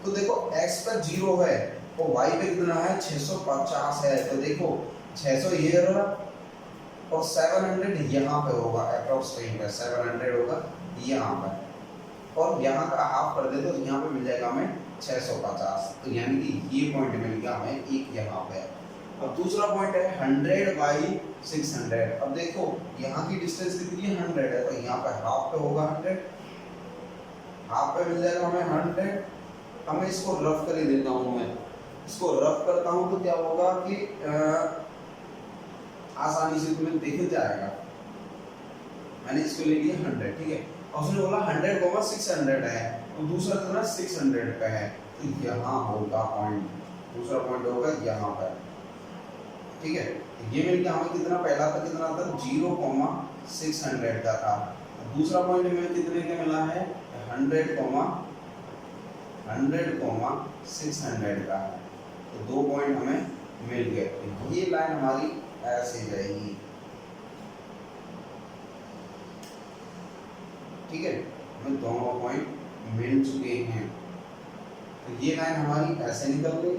तो देखो x पर 0 है और y पे कितना है 650 है। तो देखो 600 ये रहा और 700 यहाँ पे होगा, अप्रॉक्स कहीं पे 700 होगा यहाँ पर, और यहाँ का हाफ कर दे तो यहाँ पे मिल जाएगा हमें 650। तो यानी कि ये पॉइंट मिल गया हमें एक यहाँ पे। अब दूसरा पॉइंट है 100 बाई 600। अब देखो यहाँ की डिस्टेंस कितनी है 100 है, तो यहाँ पे हाफ पे होगा 100, हाफ पे मिल जाएगा हमें 100। अब मैं इसको रफ कर ही देता हूँ, मैं इसको रफ करता हूँ तो क्या होगा कि आसानी से तुम्हें दिख जाएगा। मैंने इसको ले लिया 100, ठीक है, और उसने बोला 100,600 है और दूसरा कितना 600 पे है, तो यहाँ होगा पॉइंट, दूसरा पॉइंट होगा यहाँ पर। ठीक है, ये मिल गया हमें कितना, पहला था कितना था 0,600 का था, दूसरा पॉइंट हमें कितने का मिला है 100,600 का है। तो दो पॉइंट हमें मिल गए। तो ये लाइन हमारी ऐसे जाएगी। ठीक है, हमें दोनों पॉइंट मिल चुके हैं। तो ये लाइन हमारी ऐसे निकल गई।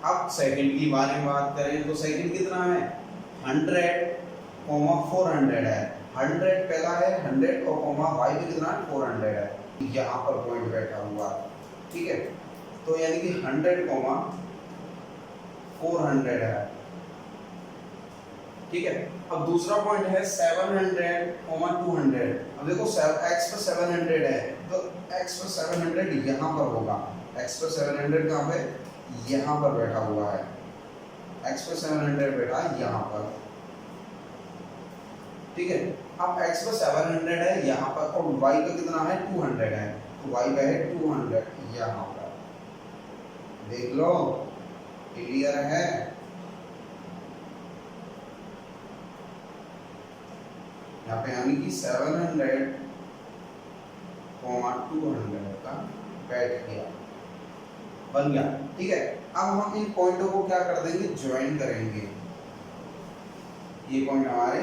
अब सेकंड की बारे में बात करें तो सेकंड कितना है 100,400 है। 100 पहला है 100 और कोमा y पे कितना है 400 है, यहाँ पर पॉइंट बैठा हुआ। ठीक है, तो यानी कि 100,400 है। ठीक है, अब दूसरा पॉइंट है 700,200। अब देखो x पर 700 है तो x पर 700 यहाँ पर होगा, x पर 700 कहाँ पे यहाँ पर बैठा हुआ है, x पर 700 बैठा है यहाँ पर। ठीक है, अब x पर 700 है यहाँ पर और y पे कितना है 200 है, तो y पे है 200 यहाँ पर। देख लो क्लियर है। यहाँ पे यानी कि 700, 200 का बैठ गया, बन गया। ठीक है, अब हम इन पॉइंटों को क्या कर देंगे, ज्वाइन करेंगे। ये पॉइंट हमारे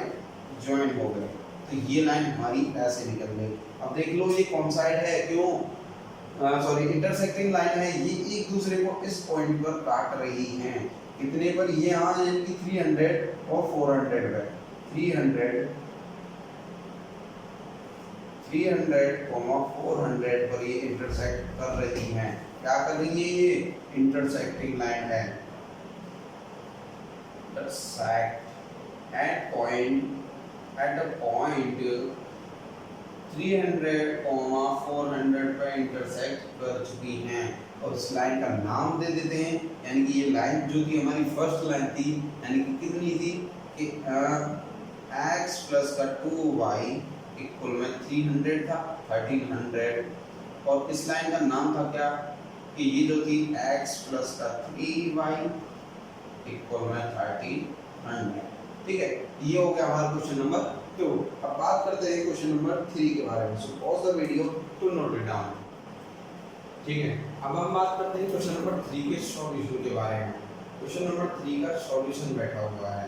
ज्वाइन हो गए, तो ये लाइन हमारी ऐसे निकल गई। अब देख लो ये कौन साइड है, क्यों सॉरी इंटरसेक्टिंग लाइन है, ये एक दूसरे को इस पॉइंट पर काट रही हैं। कितने पर, ये यहाँ यानी कि 300 और 400 पर, 300, 400 पर ये इंटरसेक्ट कर रही हैं। क्या कर रही है, ये इंटरसेक्टिंग लाइन है। इंटरसेक्ट एट अ पॉइंट 300, 400 पर इंटरसेक्ट कर चुकी हैं। और इस लाइन का नाम दे देते हैं, यानी कि ये लाइन जो कि हमारी फर्स्ट लाइन थी, यानी कि कितनी थी कि x प्लस का 2y इक्वल में 300 था, 1300। और इस लाइन का नाम था क्या कि ये जो थी x प्लस का 3y इक्वल में 1300। ठीक है, ये हो गया हमारा क्वेश्चन नंबर 2। अब बात करते हैं क्वेश्चन नंबर 3 के बारे में। So pause the video to note it down. ठीक है, अब हम बात करते हैं क्वेश्चन नंबर 3 के सॉल्यूशन के बारे में। क्वेश्चन नंबर 3 का सॉल्यूशन बैठा हुआ है।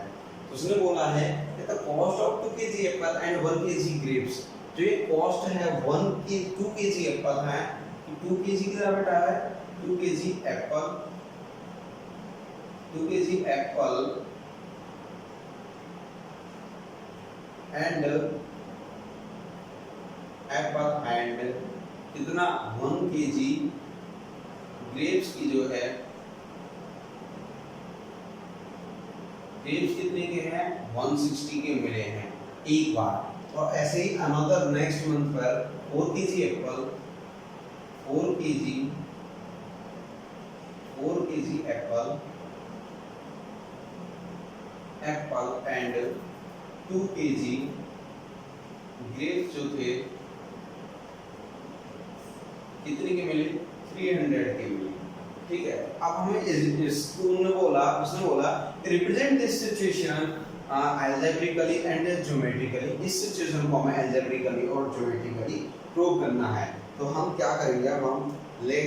तो उसने बोला है the cost of 2 kg Apple and 1 kg grapes. जो ये कॉस्ट है 2 kg एप्पल है, 2 kg कितना बेटा है 2 kg Apple, 2 kg Apple and कितना 1 kg ग्रेप्स की जो है, ग्रेप्स कितने के हैं 160 के मिले हैं एक बार। और ऐसे ही अनदर नेक्स्ट मंथ पर 4 kg Apple, 4 kg Apple and 2 kg grapes जो थे कितने के मिले 300 के मिले। ठीक है। अब हमें उसने बोला represent this situation algebraically and geometrically, इस सिचुएशन को हमें अलजेब्रिकली और ज्योमेट्रिकली प्रूव करना है। तो हम क्या करेंगे, अब हम ले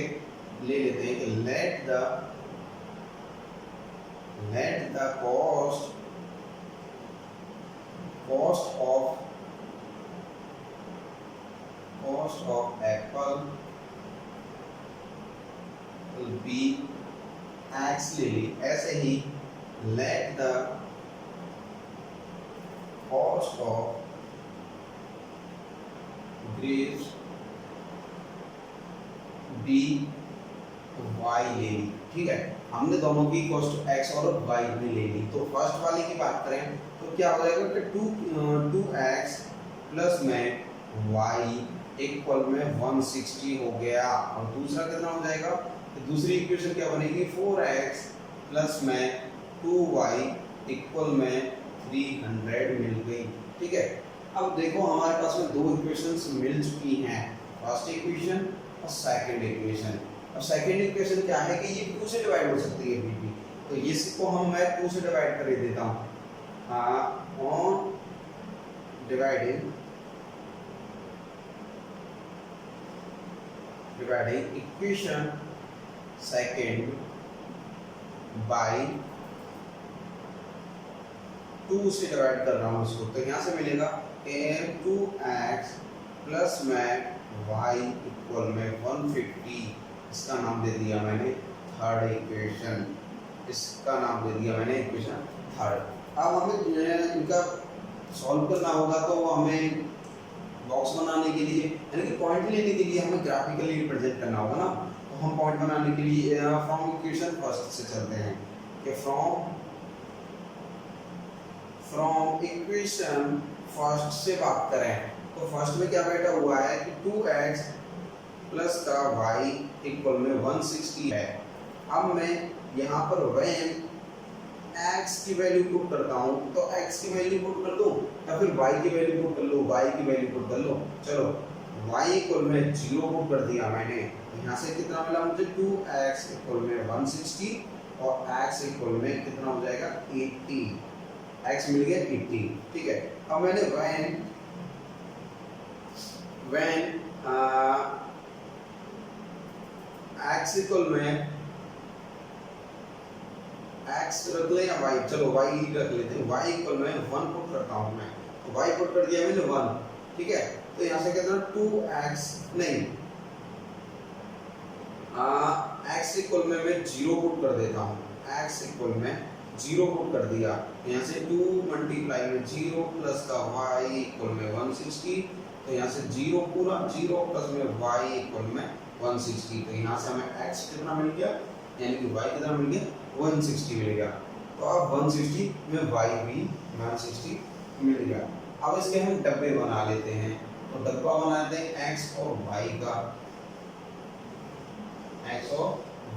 लेते हैं कि let the cost of apple will be x ले ली, ऐसे ही let the cost of grapes be y ले ली, ठीक है। हमने दोनों की कॉस्ट x और y भी ले ली। तो फर्स्ट वाले की बात करें तो क्या हो जाएगा कि 2x प्लस में y इक्वल में 160 हो गया। और दूसरा कितना हो जाएगा, तो दूसरी इक्वेशन क्या बनेगी, 4x प्लस में 2y इक्वल में 300 मिल गई, ठीक है। अब देखो हमारे पास में दो इक्वेशंस मिल चुकी हैं, फर्स्ट इक्वेशन और सेकंड इक्वेशन। अब सेकंड इक्वेशन क्या है कि ये 2 से डिवाइड हो सकती है भी, तो इसको हम मैं 2 से डिवाइड कर देता हूँ। On dividing equation second by 2 से डिवाइड कर रहा हूँ इसको, तो यहाँ से मिलेगा 2x प्लस में y इक्वल में 150, इसका नाम दे दिया मैंने थर्ड इक्वेशन, इसका नाम दे दिया मैंने इक्वेशन थर्ड। अब हमें इनका सॉल्व करना होगा, तो हमें बॉक्स बनाने के लिए यानी कि पॉइंट लेने के लिए हमें ग्राफिकली रिप्रेजेंट करना होगा ना। तो हम पॉइंट बनाने के लिए फ्रॉम इक्वेशन फर्स्ट से चलते हैं कि फ्रॉम इक्वेशन फर्स्ट से बात करें तो फर्स्ट में क्या बैठा हुआ है कि 2x प्लस का y इक्वल में 160 है। अब मैं यहाँ पर व्हेन x की वैल्यू पुट करता हूँ, तो x की वैल्यू पुट कर दो या फिर y की वैल्यू पुट कर लो, y की वैल्यू पुट कर लो। चलो y इक्वल में 0 पुट कर दिया मैंने, यहाँ से कितना मिला मुझे 2x इक्वल में 160 और x इक्वल में कितना हो जाएगा 80, x मिल गया 80, ठीक है। अब मैंने when x इक्वल में x रख ले या y, चलो y रख लेते हैं, y इक्वल में 1 पुट करता हूँ मैं, तो y पुट कर दिया मैंने 1, ठीक है। तो यहाँ से कितना 2x नहीं x इक्वल में मैं 0 पुट कर देता हूँ, x इक्वल में 0 पुट कर दिया, यहाँ से 2 मल्टीप्लाई में 0 प्लस का y इक्वल में 160, तो यहाँ से 0 पूरा 0 प्लस में y इक्वल में 160, तो यहाँ से हमें x कितना मिल गया यानी कि y कितना मिल गया 160 मिल गया। तो अब 160 में y भी 160 मिल गया। अब इसके हम डब्बे बना लेते हैं, तो डब्बा बनाते हैं x और y का, x और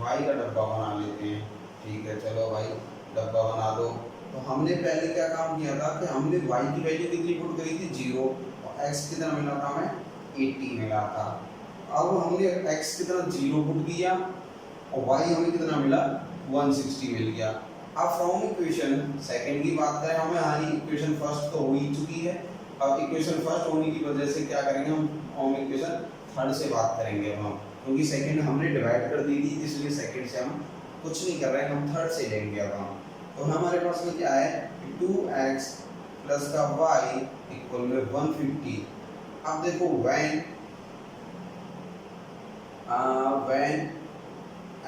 y का डब्बा बना लेते हैं, ठीक है। चलो भाई डब्बा बना दो। तो हमने पहले क्या काम किया था कि हमने y की वैल्यू कितनी पुट करी थी 0 और x कितना मिला था हमें 80 मिला था। अब हमने x कितना 0 पुट किया और y हमें कितना मिला 160 मिल गया। अब फ्रॉम इक्वेशन सेकंड की बात करें, हमें हमारी इक्वेशन फर्स्ट तो हो ही चुकी है। अब इक्वेशन फर्स्ट होने की वजह से क्या करेंगे हम फ्रॉम इक्वेशन थर्ड से बात करेंगे अब हम, क्योंकि सेकंड हमने डिवाइड कर दी थी, इसलिए सेकंड से हम कुछ नहीं कर रहे हैं, हम थर्ड से लेंगे अब हम। तो हमारे पास में क्या है 2x प्लस का y इक्वल में 150। अब देखो when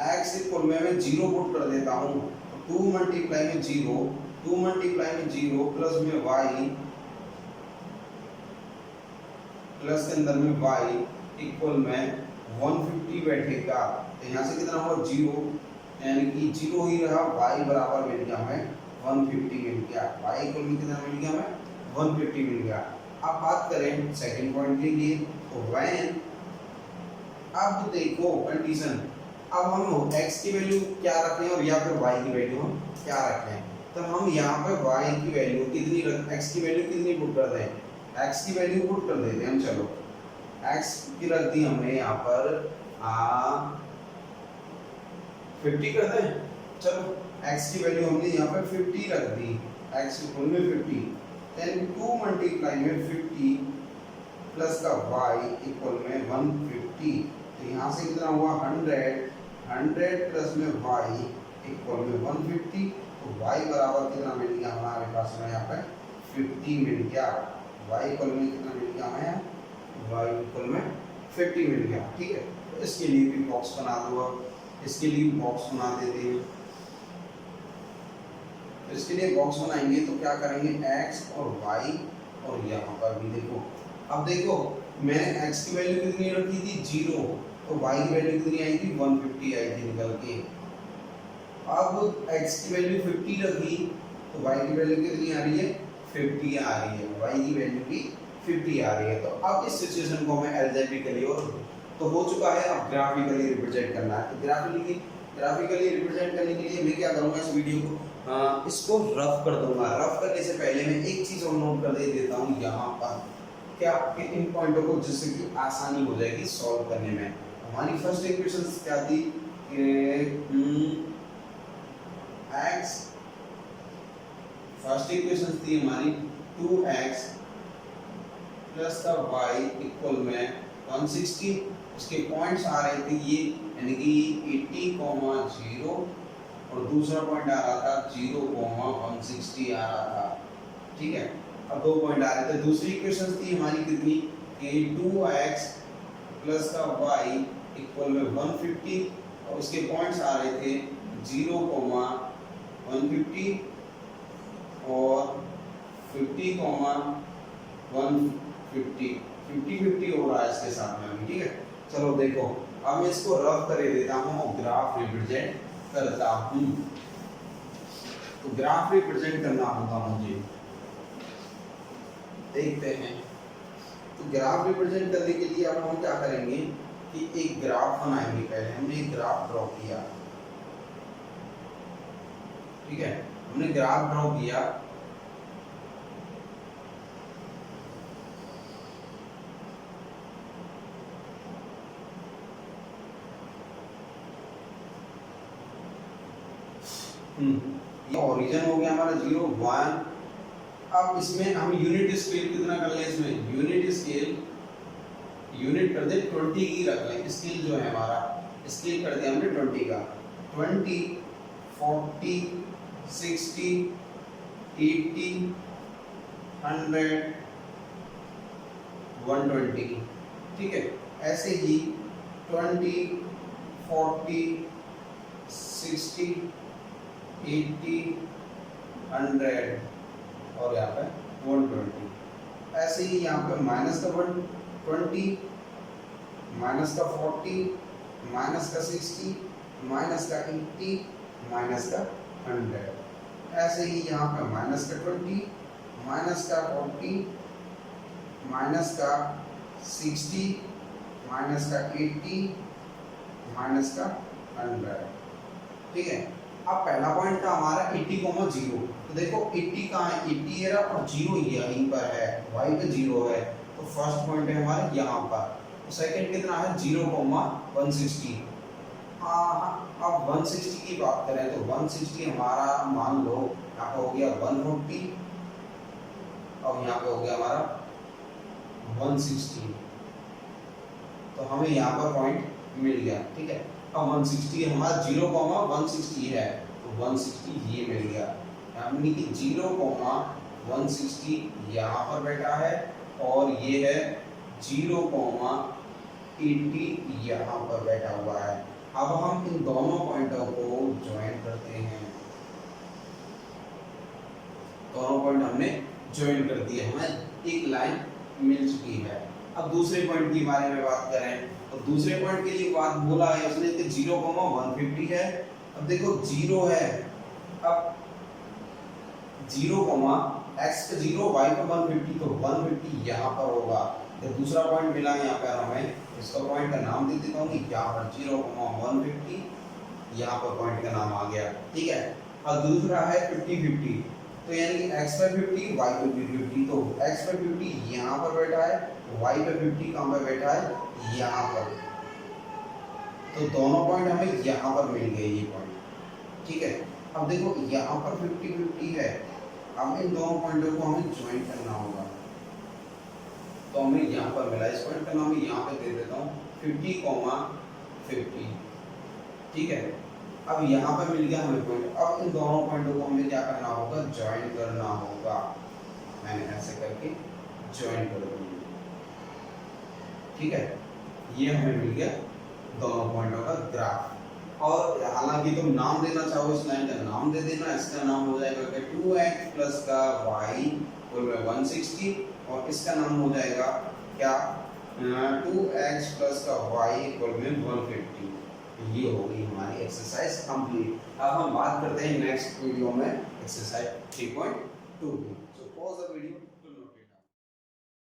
x इक्वल में मैं 0 पुट कर देता हूँ, तो 2 मल्टीप्लाई में 0 प्लस में y प्लस के अंदर में y इक्वल में 150 बैठेगा, तो यहाँ से कितना हुआ 0 यानी कि 0 ही रहा, y बराबर मिल गया हमें 150 मिल गया, y इक्वल में कितना मिल गया हमें 150 मिल गया। अब बात करें सेकंड पॉइंट के लिए, तो when अब देखो कंडीशन, अब हम x की वैल्यू क्या रखें और या फिर y की वैल्यू हम क्या रखें, तो हम यहाँ पे y की वैल्यू कितनी x की वैल्यू कितनी पुट कर दें, x की वैल्यू पुट कर देते हैं हम। चलो x की रख दी हमने यहाँ पर 50 कर दें। चलो x की वैल्यू हमने यहाँ पे 50 रख दी, x इक्वल में 50, देन 2 मल्टीप्लाई में 50 प्लस का y इक्वल में 150। तो यहाँ से कितना हुआ 100 प्लस में y इक्वल में 150। तो y बराबर कितना मिल गया हमारे पास में यहाँ पे 50 मिल गया। y इक्वल में कितना मिल गया हमें, y इक्वल में 50 मिल गया। ठीक है, तो इसके लिए भी बॉक्स बना दो, इसके लिए बॉक्स बना देते हैं। तो इसके लिए बॉक्स बनाएंगे तो क्या करेंगे, x और y, और यहाँ पर भी देखो, अब देखो मैंने x की वैल्यू कितनी रखी थी 0, तो y की वैल्यू कितनी आई थी 150 आई थी निकल के। अब x की वैल्यू 50 रखी तो y की वैल्यू कितनी आ रही है 50 आ रही है, y की वैल्यू भी 50 आ रही है। तो अब इस सिचुएशन को हमें अलजेब्रिकली और तो हो चुका है, अब ग्राफिकली रिप्रेजेंट करना है। तो ग्राफिकली रिप्रेजेंट करने के लिए मैं क्या करूंगा, इस वीडियो को इसको रफ कर दूंगा। रफ करने से पहले मैं एक चीज और नोट कर देता हूँ यहाँ पर, क्या आपके इन पॉइंटों को, जिससे कि आसानी हो जाएगी सॉल्व करने में। हमारी फर्स्ट इक्वेशन क्या थी, x, फर्स्ट इक्वेशन थी हमारी 2x प्लस का y इक्वल में 160। उसके पॉइंट्स आ रहे थे ये, यानी कि 80,0 और दूसरा पॉइंट आ रहा था 0,160 आ रहा था। ठीक है, अब दो पॉइंट आ रहे थे। दूसरी इक्वेशन थी हमारी कितनी, कि 2x प्लस का y इक्वल में 150 और उसके पॉइंट्स आ रहे थे 0,150 और 50,150, 50-50 हो रहा है इसके साथ में अभी। ठीक है, चलो देखो अब मैं इसको रफ कर देता हूँ और ग्राफ रिप्रेजेंट करता हूँ। तो ग्राफ रिप्रेजेंट करना होगा मुझे, देखते हैं। तो ग्राफ रिप्रेजेंट करने के लिए अब हम क्या करेंगे कि एक ग्राफ बनाएंगे। पहले हमने एक ग्राफ ड्रॉ किया, ठीक है, हमने ग्राफ ड्रॉ किया। ये ओरिजिन हो गया हमारा 0, 1। अब इसमें हम यूनिट स्केल कितना कर लें, इसमें यूनिट स्केल यूनिट कर दे 20 की रख लें। स्केल जो है हमारा स्केल कर दिया हमने 20 का, 20, 40, 60, 80, 100, 120। ठीक है, ऐसे ही 20, 40, 60, 80, 100 और यहाँ पे 120। ऐसे ही यहाँ पे माइनस का 120, माइनस का 40, माइनस का 60, माइनस का 80, माइनस का 100। ऐसे ही यहाँ पे माइनस का 20, माइनस का 40, माइनस का 60, माइनस का 80, माइनस का 100। ठीक है, अब पहला पॉइंट था हमारा 80,0। तो देखो 80 कहाँ है, 80 है और 0 यहीं पर है, y पे 0 है। तो फर्स्ट पॉइंट है हमारा यहाँ पर। तो सेकंड कितना है 0,160। अब 160 की बात करें तो 160 हमारा मान लो यहाँ पे हो गया 140 और यहाँ पे हो गया हमारा 160। तो हमें यहाँ पर पॉइंट मिल गया। ठीक है, अब 160 हमारा 0,160 है, तो 160 ये मिल गया, यानी कि 0,160 यहाँ पर बैठा है और ये है 0,80 यहाँ पर बैठा हुआ है। अब हम इन दोनों पॉइंटों को ज्वाइन करते हैं। दोनों पॉइंट हमने ज्वाइन कर दिए, हमें एक लाइन मिल चुकी है। अब दूसरे पॉइंट के बारे में बात करें तो दूसरे पॉइंट के लिए बात बोला है उसने कि 0,150 है। अब देखो 0 है, अब 0, x पे 0, y पे 150, तो 150 यहाँ पर होगा। तो दूसरा पॉइंट मिला है यहाँ पर हमें, इसका पॉइंट का नाम दे देता हूँ कि यहाँ पर 0,150 यहाँ पर पॉइंट का नाम आ गया। ठीक है, और दूसरा है 50-50, तो यानी कि x पे 50, y पे भी 50। तो x पे 50 यहाँ पर बैठा है, y पे 50 कहाँ पे बैठा है, यहाँ पर। तो दोनों पॉइंट हमें यहाँ पर मिल गए ये पॉइंट, ठीक है। अब देखो यहाँ पर 50-50 है, अब इन दोनों पॉइंटों को हमें ज्वाइन करना होगा, तो हमें यहाँ पर मिला, इस पॉइंट का नाम मैं यहाँ पे दे देता हूँ 50,50, ठीक है। अब यहाँ पर मिल गया हमें पॉइंट, अब इन दोनों पॉइंटों को हमें क्या करना होगा, ज्वाइन करना होगा। मैंने ऐसे करके ज्वाइन कर दूंगी, ठीक है। ये हमें मिल गया दोनों पॉइंटों का ग्राफ। और हालांकि तुम नाम देना चाहो इस लाइन का नाम दे देना, इसका नाम हो जाएगा कि 2x प्लस का y इक्वल 160, और इसका नाम हो जाएगा क्या 2x प्लस का y इक्वल 150। ये हो गई हमारी एक्सरसाइज कंप्लीट। अब हम बात करते हैं नेक्स्ट वीडियो में एक्सरसाइज 3.2 की। सो पॉज द वीडियो।